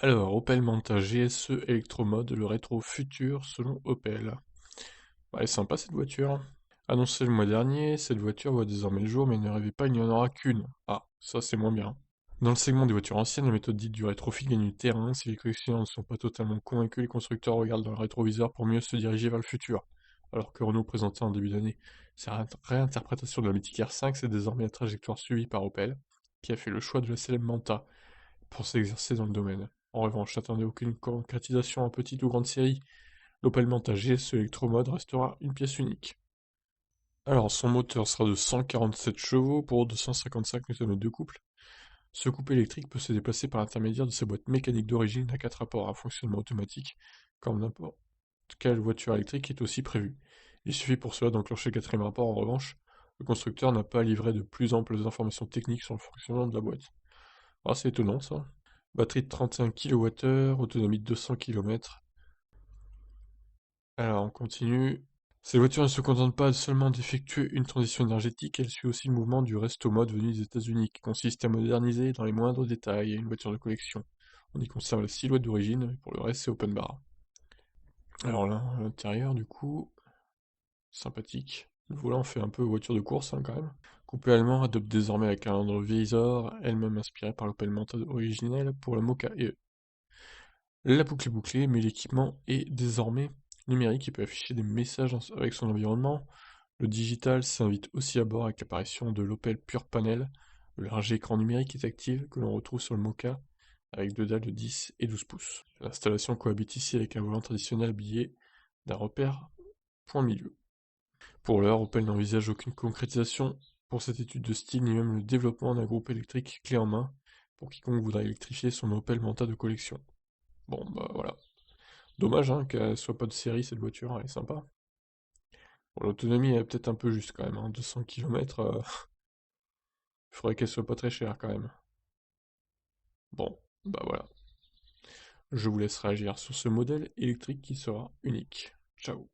Alors, Opel Manta GSE Electromode, le rétro futur selon Opel. Ouais, elle est sympa cette voiture. Annoncée le mois dernier, cette voiture voit désormais le jour, mais ne rêvez pas, il n'y en aura qu'une. Ah, ça c'est moins bien. Dans le segment des voitures anciennes, la méthode dite du rétrofit gagne du terrain. Si les collectionneurs ne sont pas totalement convaincus, les constructeurs regardent dans le rétroviseur pour mieux se diriger vers le futur. Alors que Renault présentait en début d'année sa réinterprétation de la mythique R5, c'est désormais la trajectoire suivie par Opel, qui a fait le choix de la célèbre Manta pour s'exercer dans le domaine. En revanche, n'attendez aucune concrétisation en petite ou grande série, l'Opel Manta GS Electromode restera une pièce unique. Alors, son moteur sera de 147 chevaux pour 255 Nm de couple. Ce couple électrique peut se déplacer par l'intermédiaire de sa boîte mécanique d'origine à 4 rapports à fonctionnement automatique, comme n'importe quelle voiture électrique est aussi prévu. Il suffit pour cela d'enclencher le quatrième rapport. En revanche, le constructeur n'a pas livré de plus amples informations techniques sur le fonctionnement de la boîte. Ah, c'est étonnant ça. Batterie de 35 kWh, autonomie de 200 km. Alors, on continue. Ces voitures ne se contentent pas seulement d'effectuer une transition énergétique, elles suivent aussi le mouvement du resto mode venu des États-Unis, qui consiste à moderniser dans les moindres détails une voiture de collection. On y conserve la silhouette d'origine, et pour le reste, c'est open bar. Alors là, à l'intérieur, du coup, sympathique. Le volant fait un peu voiture de course, hein, quand même. Coupé allemand adopte désormais la calandre Visor, elle-même inspirée par l'Opel Manta originelle pour la Mocha E. La boucle est bouclée, mais l'équipement est désormais numérique et peut afficher des messages avec son environnement. Le digital s'invite aussi à bord avec l'apparition de l'Opel Pure Panel, le large écran numérique et tactile que l'on retrouve sur le Mocha, avec deux dalles de 10 et 12 pouces. L'installation cohabite ici avec un volant traditionnel habillé d'un repère point milieu. Pour l'heure, Opel n'envisage aucune concrétisation pour cette étude de style, ni même le développement d'un groupe électrique clé en main pour quiconque voudra électrifier son Opel Manta de collection. Bon, bah voilà. Dommage hein, qu'elle soit pas de série cette voiture, elle est sympa. Bon, l'autonomie est peut-être un peu juste quand même, hein, 200 km, il faudrait qu'elle soit pas très chère quand même. Bon, bah voilà. Je vous laisse réagir sur ce modèle électrique qui sera unique. Ciao.